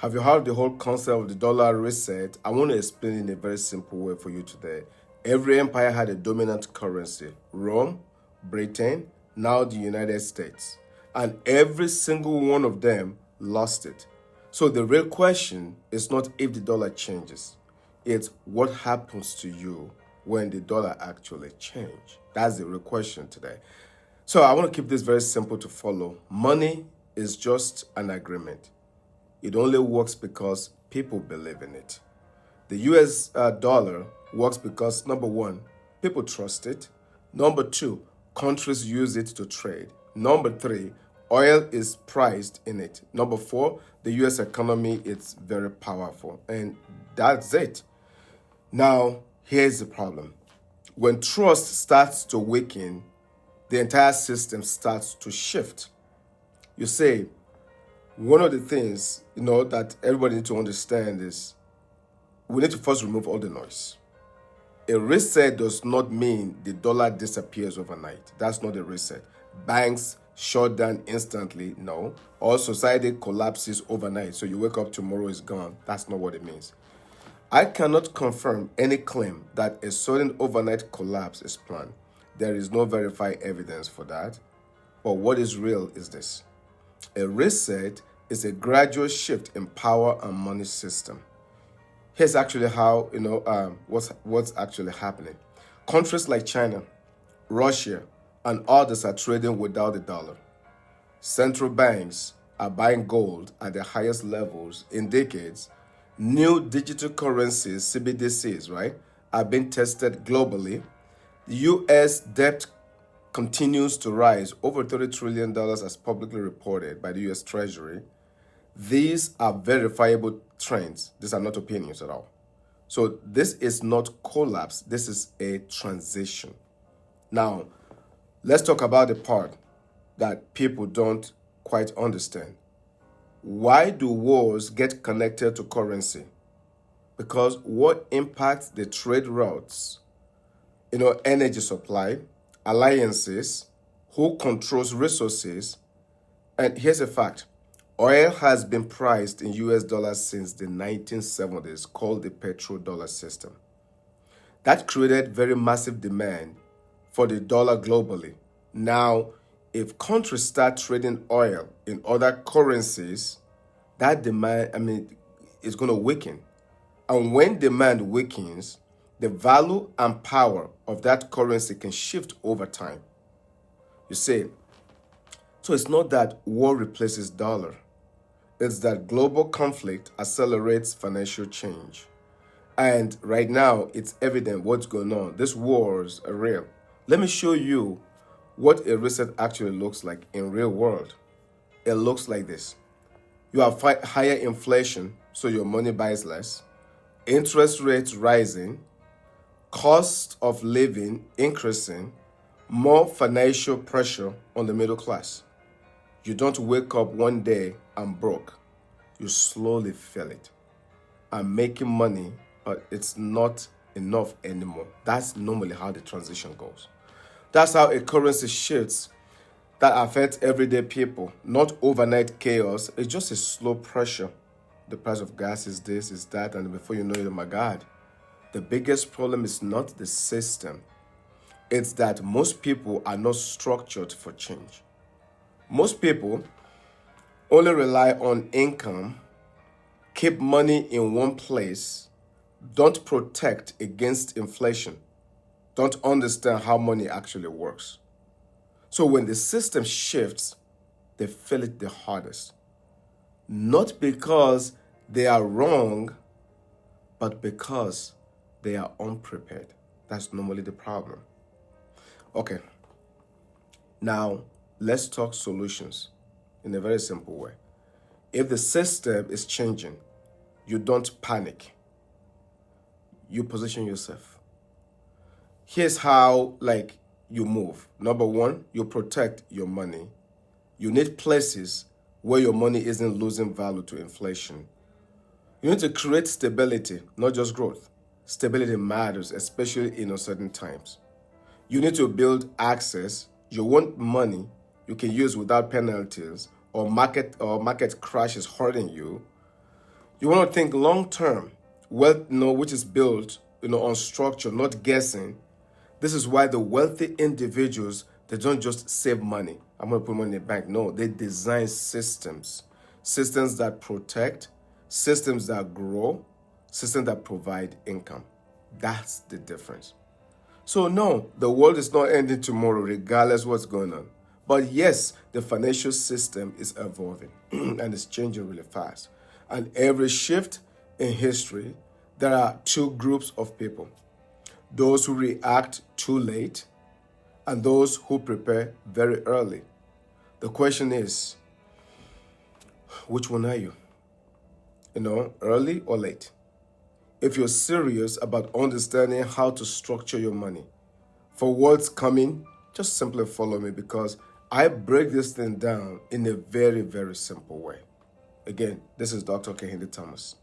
Have you heard the whole concept of the dollar reset? I want to explain in a very simple way for you today. Every empire had a dominant currency: Rome, Britain, now the United States. And every single one of them lost it. So the real question is not if the dollar changes, it's what happens to you when the dollar actually changes. That's the real question today. So I want to keep this very simple to follow. Money is just an agreement. It only works because people believe in it. The US dollar works because, number one, people trust it. Number two, countries use it to trade. Number three, oil is priced in it. Number four, the US economy is very powerful. And that's it. Now, here's the problem. When trust starts to weaken, the entire system starts to shift. You say, one of the things, that everybody needs to understand is we need to first remove all the noise. A reset does not mean the dollar disappears overnight. That's not a reset. Banks shut down instantly, no. Or society collapses overnight. So you wake up tomorrow, it's gone. That's not what it means. I cannot confirm any claim that a sudden overnight collapse is planned. There is no verified evidence for that. But what is real is this. A reset is a gradual shift in power and money system. Here's actually how, what's actually happening. Countries like China, Russia, and others are trading without the dollar. Central banks are buying gold at the highest levels in decades. New digital currencies, CBDCs, right, are being tested globally. The US debt continues to rise, over $30 trillion as publicly reported by the US Treasury. These are verifiable trends. These are not opinions at all. So this is not collapse. This is a transition. Now, let's talk about the part that people don't quite understand. Why do wars get connected to currency? Because what impacts the trade routes, energy supply, alliances, who controls resources. And here's a fact. Oil has been priced in US dollars since the 1970s, called the petrodollar system. That created very massive demand for the dollar globally. Now, if countries start trading oil in other currencies, that demand, is going to weaken. And when demand weakens, the value and power of that currency can shift over time. You see, so it's not that war replaces dollar. It's that global conflict accelerates financial change. And right now, it's evident what's going on. These wars are real. Let me show you what a reset actually looks like in real world. It looks like this. You have higher inflation, so your money buys less. Interest rates rising. Cost of living increasing. More financial pressure on the middle class. You don't wake up one day and broke. You slowly feel it. I'm making money, but it's not enough anymore. That's normally how the transition goes. That's how a currency shifts that affects everyday people, not overnight chaos. It's just a slow pressure. The price of gas is this, is that, and before you know it, oh my God. The biggest problem is not the system. It's that most people are not structured for change. Most people only rely on income, keep money in one place, don't protect against inflation, don't understand how money actually works. So when the system shifts, they feel it the hardest. Not because they are wrong, but because they are unprepared. That's normally the problem. Okay, now let's talk solutions in a very simple way. If the system is changing, you don't panic. You position yourself. Here's how, you move. Number one, you protect your money. You need places where your money isn't losing value to inflation. You need to create stability, not just growth. Stability matters, especially in uncertain times. You need to build access. You want money you can use without penalties or market crashes hurting you. You want to think long term, wealth, which is built, on structure, not guessing. This is why the wealthy individuals, they don't just save money. I'm going to put money in the bank. No, they design systems, systems that protect, systems that grow, systems that provide income. That's the difference. So no, the world is not ending tomorrow, regardless what's going on. But yes, the financial system is evolving and it's changing really fast. And every shift in history, there are two groups of people: those who react too late and those who prepare very early. The question is, which one are you? Early or late? If you're serious about understanding how to structure your money for what's coming, just simply follow me, because I break this thing down in a very, very simple way. Again, this is Dr. Kehinde Thomas.